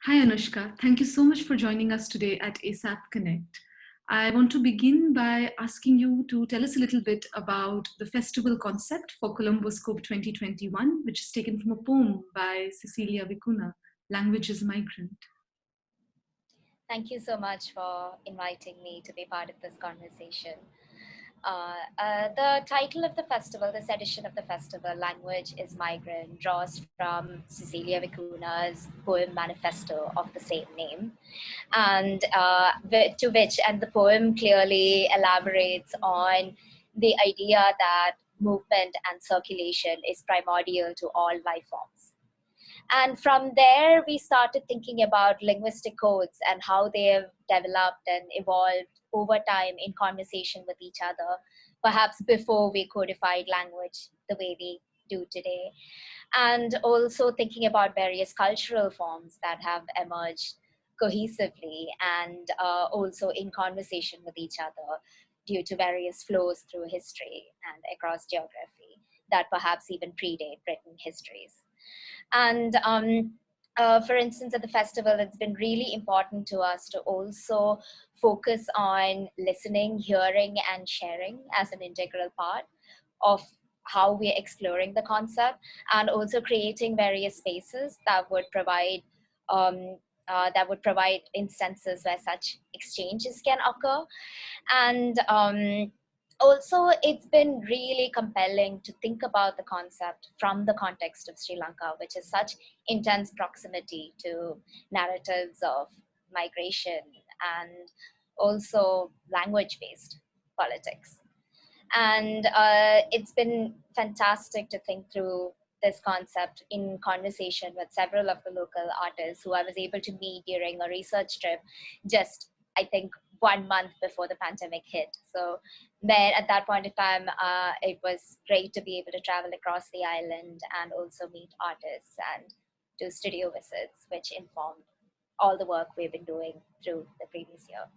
Hi Anushka, thank you so much for joining us today at ASAP Connect. I want to begin by asking you to tell us a little bit about the festival concept for Colomboscope 2021, which is taken from a poem by Cecilia Vicuña, Language is Migrant. Thank you so much for inviting me to be part of this conversation. The title of the festival, this edition of the festival, Language is Migrant, draws from Cecilia Vicuña's poem-manifesto of the same name, and the poem clearly elaborates on the idea that movement and circulation is primordial to all life forms. And from there, we started thinking about linguistic codes and how they have developed and evolved over time in conversation with each other, perhaps before we codified language the way we do today. And also thinking about various cultural forms that have emerged cohesively and also in conversation with each other due to various flows through history and across geography that perhaps even predate written histories. And for instance, at the festival, it's been really important to us to also focus on listening, hearing, and sharing as an integral part of how we're exploring the concept, and also creating various spaces um, that would provide instances where such exchanges can occur. And also, it's been really compelling to think about the concept from the context of Sri Lanka, which is such intense proximity to narratives of migration and also language-based politics. And it's been fantastic to think through this concept in conversation with several of the local artists who I was able to meet during a research trip just, I think, 1 month before the pandemic hit. So there, at that point of time, it was great to be able to travel across the island and also meet artists and do studio visits, which informed all the work we've been doing through the previous year.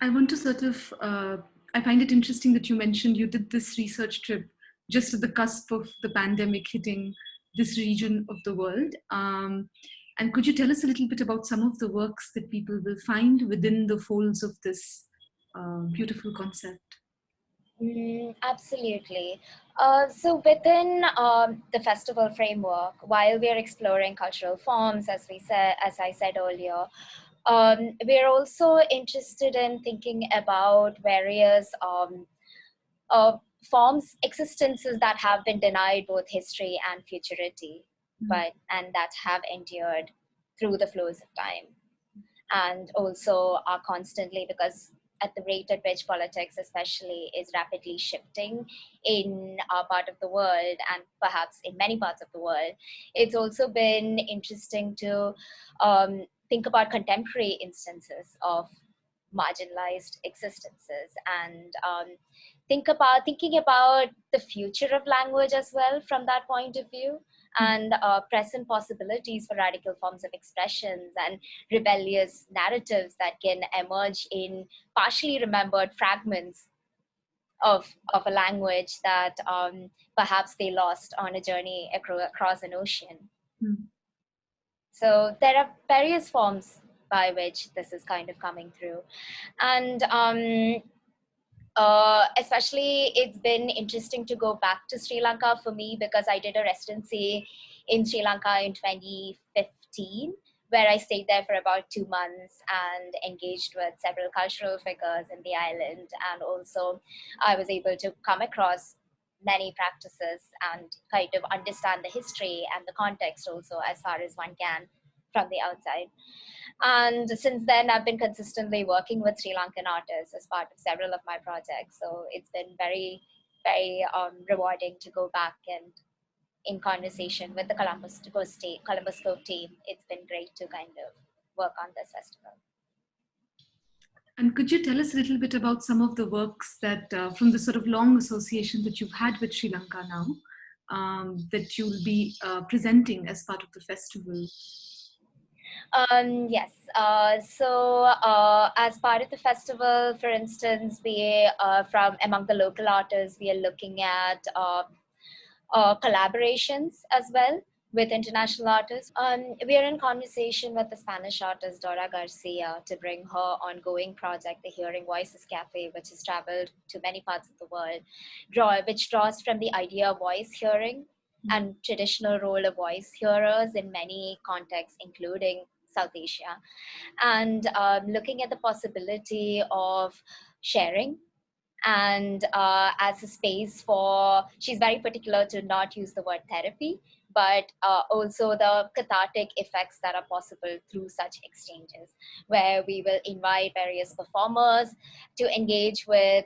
I want to I find it interesting that you mentioned you did this research trip just at the cusp of the pandemic hitting this region of the world. And could you tell us a little bit about some of the works that people will find within the folds of this beautiful concept? Absolutely. So within the festival framework, while we are exploring cultural forms, as I said earlier, we're also interested in thinking about various uh, forms, existences that have been denied both history and futurity, and that have endured through the flows of time, and also are constantly, because at the rate at which politics especially is rapidly shifting in our part of the world and perhaps in many parts of the world, it's also been interesting to think about contemporary instances of marginalized existences, and thinking about the future of language as well from that point of view, and present possibilities for radical forms of expressions and rebellious narratives that can emerge in partially remembered fragments of a language that perhaps they lost on a journey across an ocean. Mm. So there are various forms by which this is kind of coming through. And especially, it's been interesting to go back to Sri Lanka for me because I did a residency in Sri Lanka in 2015, where I stayed there for about 2 months and engaged with several cultural figures in the island. And also, I was able to come across many practices and kind of understand the history and the context also as far as one can from the outside. And since then, I've been consistently working with Sri Lankan artists as part of several of my projects. So it's been very, very rewarding to go back and in conversation with the Colomboscope team. It's been great to kind of work on this festival. And could you tell us a little bit about some of the works that, from the sort of long association that you've had with Sri Lanka now, that you'll be presenting as part of the festival? Yes. As part of the festival, for instance, we from among the local artists, we are looking at collaborations as well. with international artists. We are in conversation with the Spanish artist Dora Garcia to bring her ongoing project, the Hearing Voices Cafe, which has traveled to many parts of the world, which draws from the idea of voice hearing and traditional role of voice hearers in many contexts, including South Asia, and looking at the possibility of sharing and as a space for, she's very particular to not use the word therapy, but also the cathartic effects that are possible through such exchanges, where we will invite various performers to engage with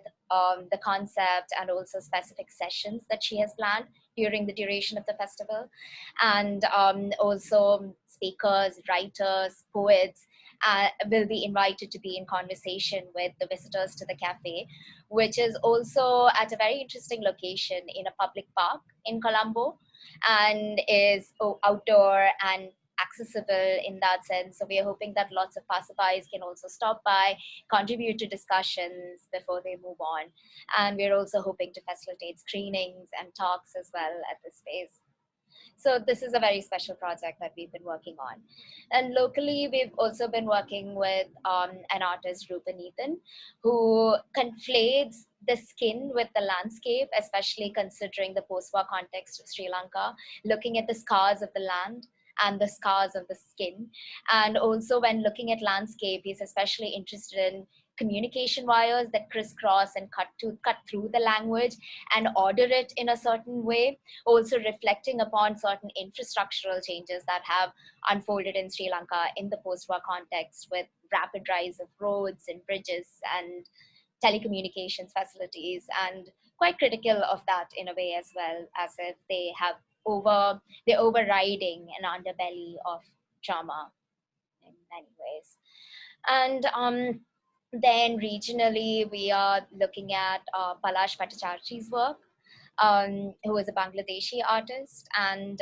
the concept and also specific sessions that she has planned during the duration of the festival, and also speakers, writers, poets will be invited to be in conversation with the visitors to the cafe, which is also at a very interesting location in a public park in Colombo, and is outdoor and accessible in that sense. So we are hoping that lots of passerbys can also stop by, contribute to discussions before they move on. And we're also hoping to facilitate screenings and talks as well at this space. So this is a very special project that we've been working on. And locally, we've also been working with an artist, Rupa Neithan, who conflates the skin with the landscape, especially considering the post-war context of Sri Lanka, looking at the scars of the land and the scars of the skin. And also when looking at landscape, he's especially interested in communication wires that crisscross and cut through the language and order it in a certain way, also reflecting upon certain infrastructural changes that have unfolded in Sri Lanka in the post-war context, with rapid rise of roads and bridges and telecommunications facilities, and quite critical of that in a way as well, as if they're overriding an underbelly of trauma in many ways. And then regionally, we are looking at Palash Bhattacharjee work, who is a Bangladeshi artist, and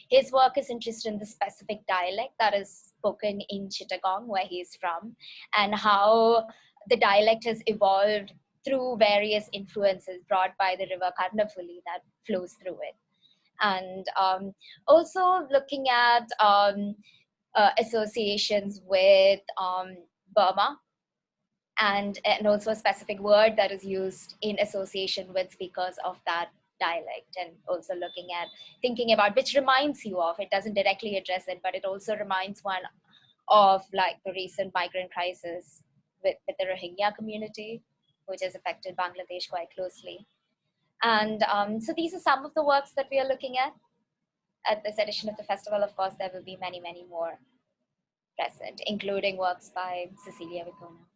his work is interested in the specific dialect that is spoken in Chittagong, where he's from, and how the dialect has evolved through various influences brought by the river Karnafuli that flows through it. And also looking at associations with Burma, and also a specific word that is used in association with speakers of that dialect, and also thinking about which reminds you of, it doesn't directly address it, but it also reminds one of like the recent migrant crisis with the Rohingya community, which has affected Bangladesh quite closely. And so these are some of the works that we are looking at this edition of the festival. Of course, there will be many, many more present, including works by Cecilia Vicuña.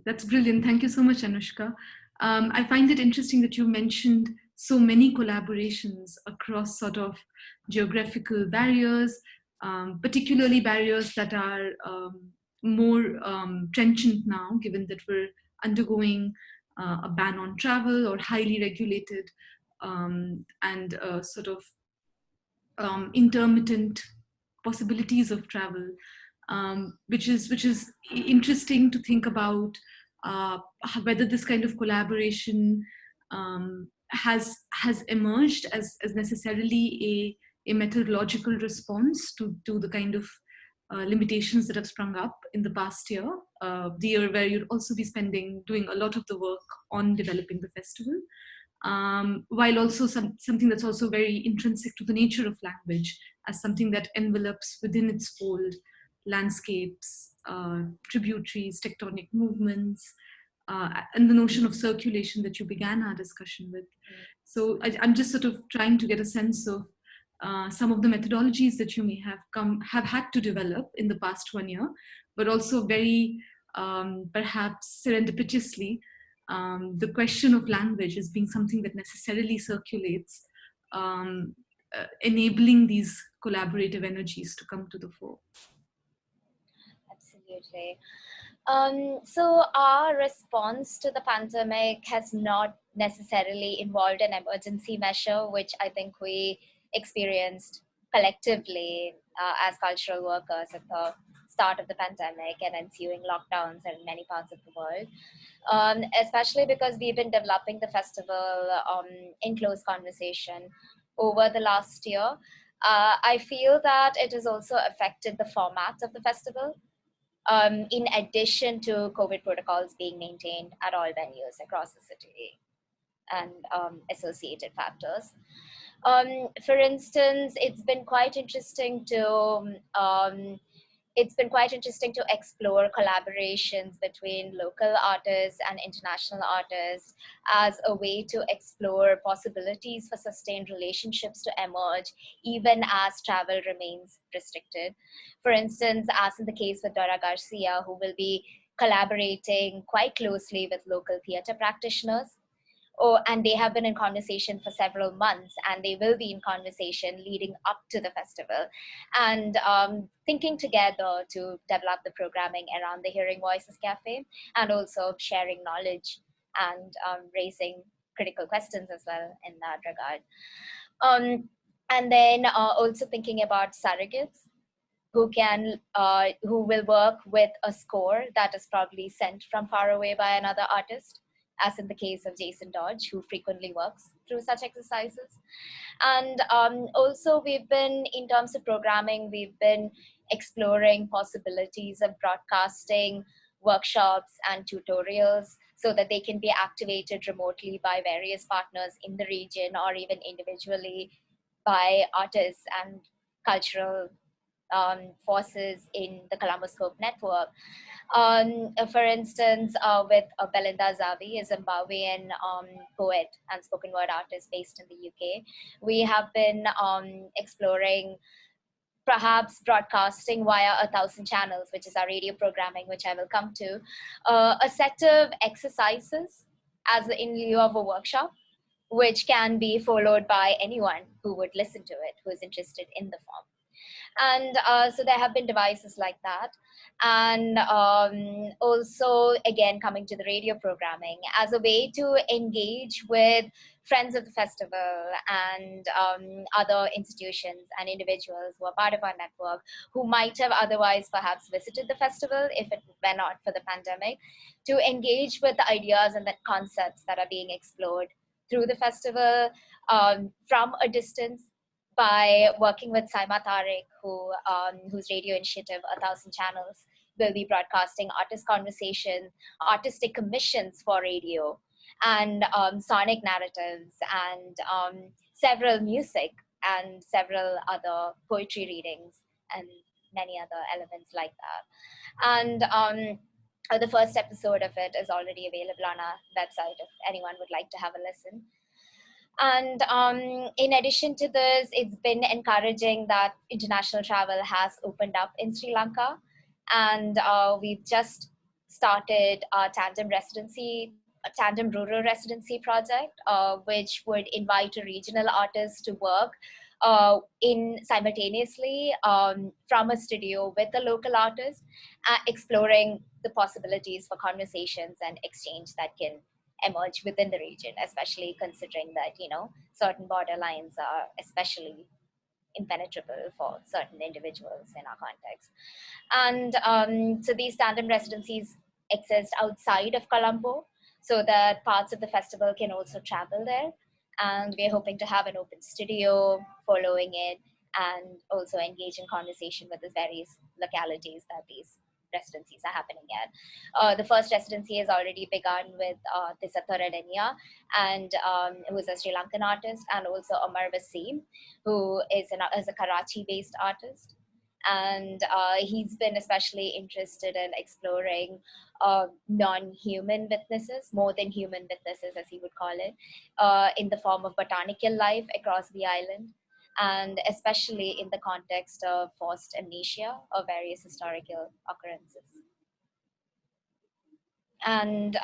That's brilliant. Thank you so much, Anushka. I find it interesting that you mentioned so many collaborations across sort of geographical barriers, particularly barriers that are more trenchant now, given that we're undergoing a ban on travel or highly regulated and sort of intermittent possibilities of travel, which is interesting to think about whether this kind of collaboration has emerged as necessarily a methodological response to the kind of limitations that have sprung up in the past year, the year where you'd also be doing a lot of the work on developing the festival. While also something that's also very intrinsic to the nature of language, as something that envelopes within its fold landscapes, tributaries, tectonic movements, and the notion of circulation that you began our discussion with. So I'm just sort of trying to get a sense of some of the methodologies that you may have had to develop in the past 1 year, but also very perhaps serendipitously, the question of language as being something that necessarily circulates, enabling these collaborative energies to come to the fore. Absolutely. So our response to the pandemic has not necessarily involved an emergency measure, which I think we experienced collectively as cultural workers at the start of the pandemic and ensuing lockdowns in many parts of the world, especially because we've been developing the festival in close conversation over the last year. I feel that it has also affected the format of the festival, in addition to COVID protocols being maintained at all venues across the city and associated factors. For instance, it's been quite interesting to explore collaborations between local artists and international artists as a way to explore possibilities for sustained relationships to emerge, even as travel remains restricted. For instance, as in the case with Dora Garcia, who will be collaborating quite closely with local theater practitioners. Oh, and they have been in conversation for several months, and they will be in conversation leading up to the festival, and thinking together to develop the programming around the Hearing Voices Cafe, and also sharing knowledge and raising critical questions as well in that regard. And then also thinking about surrogates who will work with a score that is probably sent from far away by another artist, as in the case of Jason Dodge, who frequently works through such exercises. And also in terms of programming, we've been exploring possibilities of broadcasting workshops and tutorials so that they can be activated remotely by various partners in the region, or even individually by artists and cultural forces in the Colomboscope network. For instance, with Belinda Zavi, a Zimbabwean poet and spoken word artist based in the UK, we have been exploring perhaps broadcasting via 1,000 channels, which is our radio programming, which I will come to, a set of exercises as in lieu of a workshop, which can be followed by anyone who would listen to it, who is interested in the form. And so there have been devices like that. And also, again, coming to the radio programming as a way to engage with friends of the festival and other institutions and individuals who are part of our network, who might have otherwise perhaps visited the festival if it were not for the pandemic, to engage with the ideas and the concepts that are being explored through the festival from a distance, by working with Saima Tariq, whose radio initiative, 1,000 Channels, will be broadcasting artist conversations, artistic commissions for radio, and sonic narratives, and several music, and several other poetry readings, and many other elements like that. And the first episode of it is already available on our website if anyone would like to have a listen. And in addition to this, it's been encouraging that international travel has opened up in Sri Lanka. And we've just started a tandem rural residency project, which would invite a regional artist to work simultaneously from a studio with a local artist, exploring the possibilities for conversations and exchange that can emerge within the region, especially considering that, certain border lines are especially impenetrable for certain individuals in our context. And so these tandem residencies exist outside of Colombo, so that parts of the festival can also travel there. And we're hoping to have an open studio following it, and also engage in conversation with the various localities that these residencies are happening at. The first residency has already begun with Tisatha Redenia, and who is a Sri Lankan artist, and also Omar Wasim, who is a Karachi-based artist. And he's been especially interested in exploring non-human witnesses, more than human witnesses, as he would call it, in the form of botanical life across the island, and especially in the context of forced amnesia of various historical occurrences. And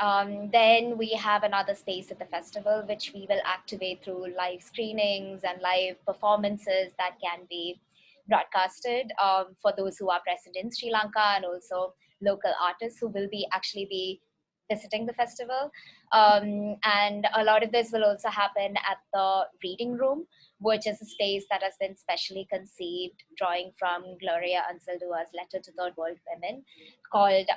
then we have another space at the festival, which we will activate through live screenings and live performances that can be broadcasted for those who are present in Sri Lanka, and also local artists who will actually be visiting the festival. And a lot of this will also happen at the reading room, which is a space that has been specially conceived, drawing from Gloria Anzaldua's letter to third world women, called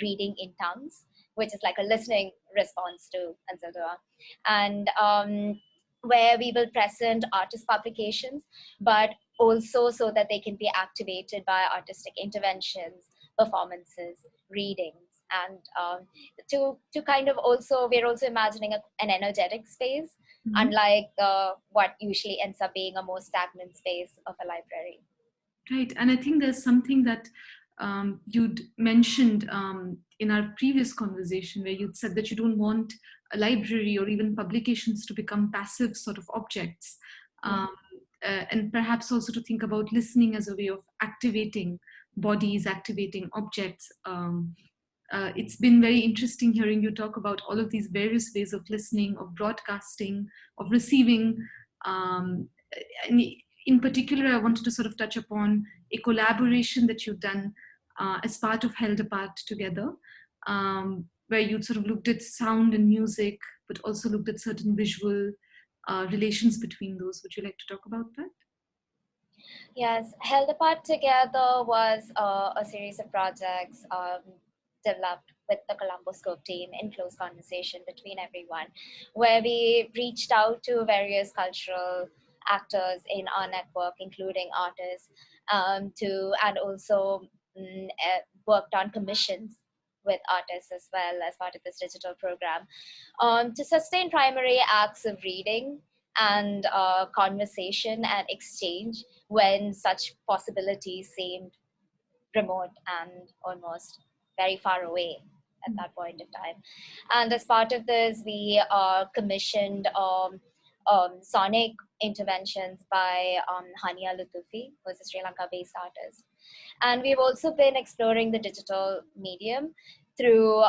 Reading in Tongues, which is like a listening response to Anzaldua. And where we will present artist publications, but also so that they can be activated by artistic interventions, performances, readings, and to kind of also, we're also imagining an energetic space, unlike what usually ends up being a more stagnant space of a library. Right, and I think there's something that you'd mentioned in our previous conversation, where you'd said that you don't want a library or even publications to become passive sort of objects, and perhaps also to think about listening as a way of activating bodies, activating objects. It's been very interesting hearing you talk about all of these various ways of listening, of broadcasting, of receiving. And in particular, I wanted to sort of touch upon a collaboration that you've done as part of Held Apart Together, where you sort of looked at sound and music, but also looked at certain visual relations between those. Would you like to talk about that? Yes, Held Apart Together was a series of projects developed with the Colomboscope team in close conversation between everyone, where we reached out to various cultural actors in our network, including artists, and also worked on commissions with artists as well as part of this digital program, to sustain primary acts of reading and conversation and exchange when such possibilities seemed remote and almost very far away at that point of time. And as part of this, we commissioned sonic interventions by Hania Lutufi, who is a Sri Lanka-based artist. And we've also been exploring the digital medium through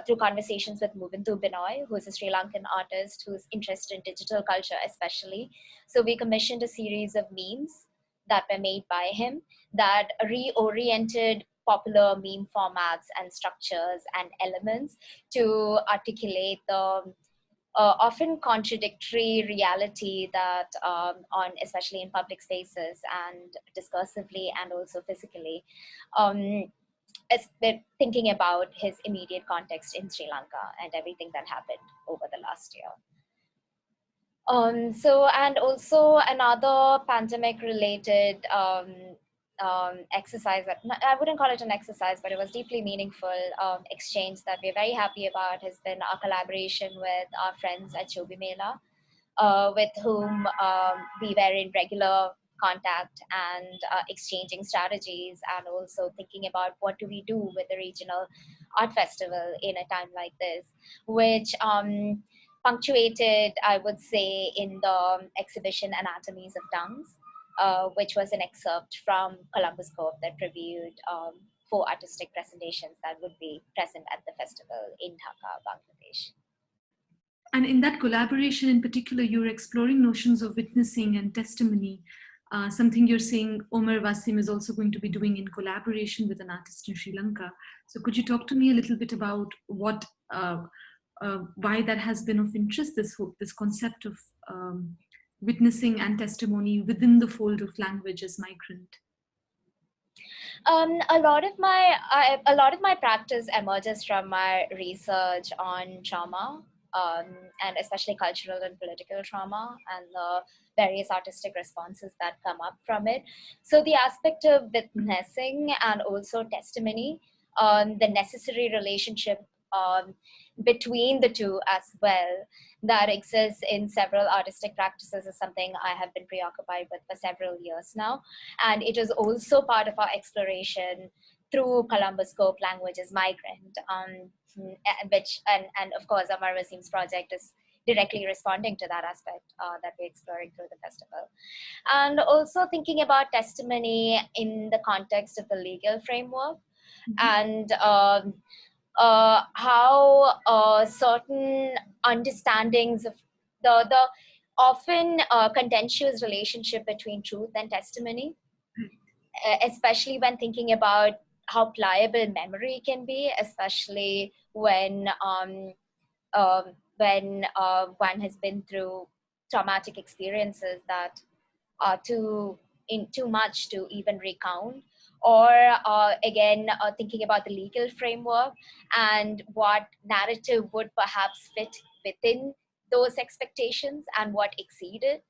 through conversations with Muvindu Binoy, who is a Sri Lankan artist who's interested in digital culture especially. So we commissioned a series of memes that were made by him that reoriented popular meme formats and structures and elements to articulate the often contradictory reality that on, especially in public spaces and discursively and also physically, as we're thinking about his immediate context in Sri Lanka and everything that happened over the last year. So, and also another pandemic-related exercise that, I wouldn't call it an exercise, but it was deeply meaningful exchange that we're very happy about has been our collaboration with our friends at Chobi Mela, with whom we were in regular contact and exchanging strategies, and also thinking about what do we do with the regional art festival in a time like this, which punctuated, I would say, in the exhibition Anatomies of Tongues, which was an excerpt from Colomboscope that previewed 4 artistic presentations that would be present at the festival in Dhaka, Bangladesh. And in that collaboration in particular, you're exploring notions of witnessing and testimony, something you're saying Omer Wasim is also going to be doing in collaboration with an artist in Sri Lanka. So could you talk to me a little bit about what, why that has been of interest, this concept of witnessing and testimony within the fold of language as migrant? A lot of my practice emerges from my research on trauma, and especially cultural and political trauma, and the various artistic responses that come up from it. So the aspect of witnessing and also testimony, the necessary relationship between the two as well, that exists in several artistic practices, is something I have been preoccupied with for several years now. And it is also part of our exploration through Colomboscope Language as Migrant, which, and of course, Amar Wasim's project is directly responding to that aspect that we're exploring through the festival. And also thinking about testimony in the context of the legal framework, and how certain understandings of the often contentious relationship between truth and testimony, especially when thinking about how pliable memory can be, especially when one has been through traumatic experiences that are too much to even recount, or again thinking about the legal framework and what narrative would perhaps fit within those expectations and what exceeded,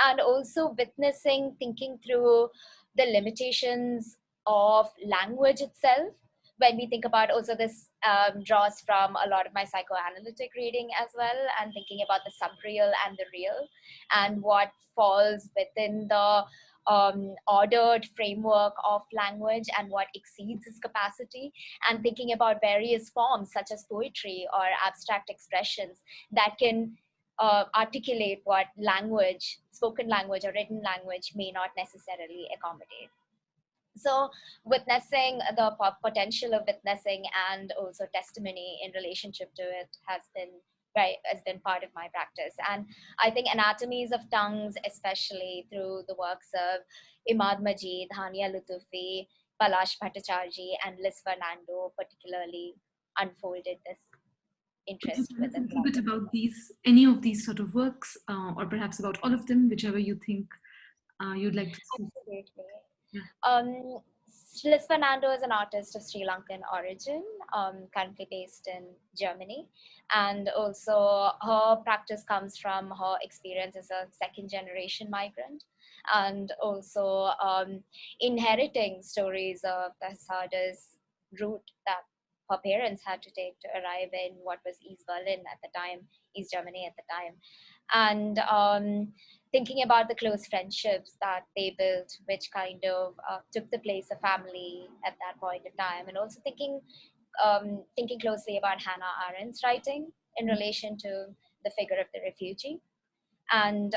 and also witnessing, thinking through the limitations of language itself. When we think about, also this draws from a lot of my psychoanalytic reading as well, and thinking about the subreal and the real, and what falls within the ordered framework of language and what exceeds its capacity, and thinking about various forms such as poetry or abstract expressions that can articulate what language, spoken language or written language, may not necessarily accommodate. So witnessing the potential of witnessing and also testimony in relationship to it has been part of my practice. And I think anatomies of tongues, especially through the works of Imad Majid, Hania Lutufi, Palash Bhattacharjee, and Liz Fernando particularly unfolded this Could you interest tell us a within little bit the about any of these sort of works, or perhaps about all of them, whichever you think you'd like to speak? Absolutely. Yeah. Liz Fernando is an artist of Sri Lankan origin, currently based in Germany. And also her practice comes from her experience as a second generation migrant, and also inheriting stories of the Sada's route that her parents had to take to arrive in what was East Berlin at the time, East Germany at the time. And thinking about the close friendships that they built, which kind of took the place of family at that point of time, and also thinking closely about Hannah Arendt's writing in relation to the figure of the refugee. And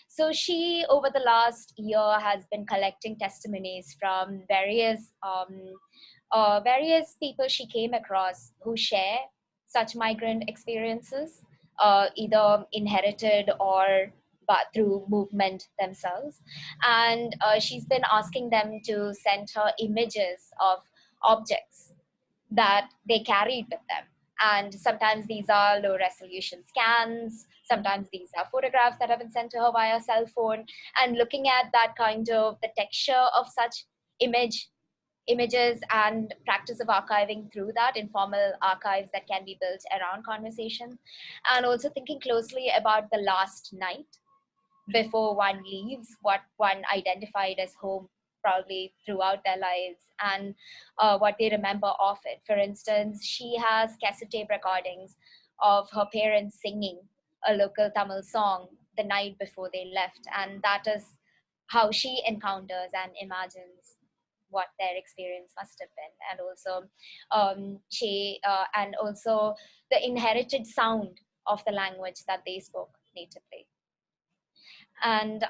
so she, over the last year, has been collecting testimonies from various people she came across who share such migrant experiences, either inherited or but through movement themselves. And she's been asking them to send her images of objects that they carried with them. And sometimes these are low resolution scans, sometimes these are photographs that have been sent to her via cell phone, and looking at that kind of the texture of such images and practice of archiving through that informal archives that can be built around conversation, and also thinking closely about the last night before one leaves what one identified as home probably throughout their lives, and what they remember of it. For instance, she has cassette tape recordings of her parents singing a local Tamil song the night before they left, and that is how she encounters and imagines what their experience must have been. And also and also the inherited sound of the language that they spoke natively. And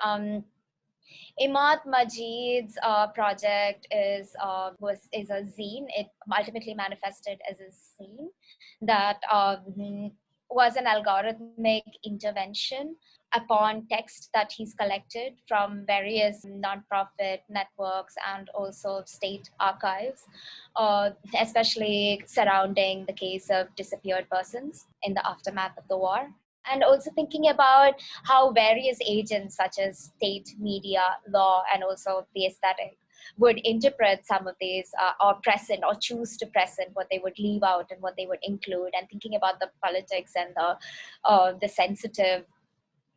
Imad Majid's project is a zine. It ultimately manifested as a zine that was an algorithmic intervention upon text that he's collected from various nonprofit networks and also state archives, especially surrounding the case of disappeared persons in the aftermath of the war. And also thinking about how various agents such as state, media, law, and also the aesthetic would interpret some of these or present or choose to present what they would leave out and what they would include, and thinking about the politics and the sensitive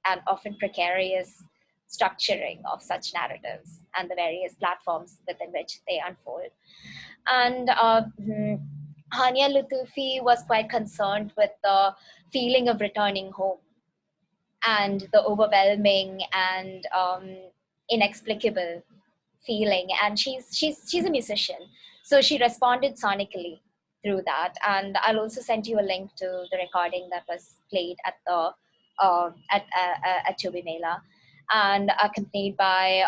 and often precarious structuring of such narratives and the various platforms within which they unfold. And Hania Lutufi was quite concerned with the feeling of returning home and the overwhelming and inexplicable feeling. And she's a musician, so she responded sonically through that. And I'll also send you a link to the recording that was played at the at Chobi Mela, and accompanied by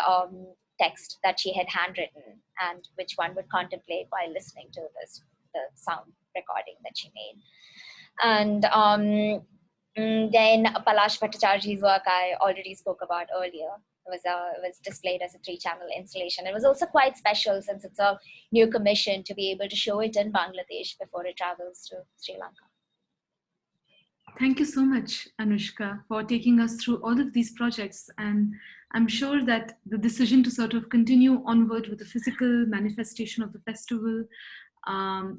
text that she had handwritten, and which one would contemplate while listening to the sound recording that she made. And Then Palash Bhattacharya's work I already spoke about earlier. It was displayed as a 3-channel installation. It was also quite special since it's a new commission to be able to show it in Bangladesh before it travels to Sri Lanka. Thank you so much, Anushka, for taking us through all of these projects. And I'm sure that the decision to sort of continue onward with the physical manifestation of the festival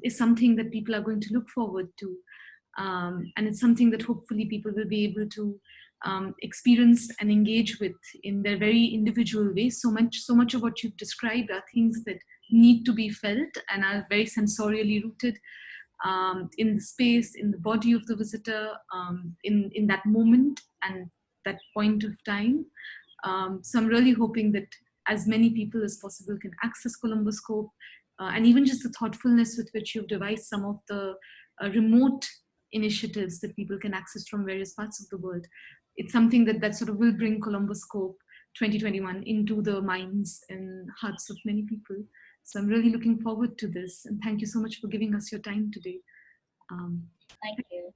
is something that people are going to look forward to. And it's something that hopefully people will be able to experience and engage with in their very individual ways. So much of what you've described are things that need to be felt and are very sensorially rooted in the space, in the body of the visitor, in that moment and that point of time. So I'm really hoping that as many people as possible can access Colomboscope, and even just the thoughtfulness with which you've devised some of the remote initiatives that people can access from various parts of the world. It's something that sort of will bring Colomboscope 2021 into the minds and hearts of many people. So I'm really looking forward to this. And thank you so much for giving us your time today. Thank you.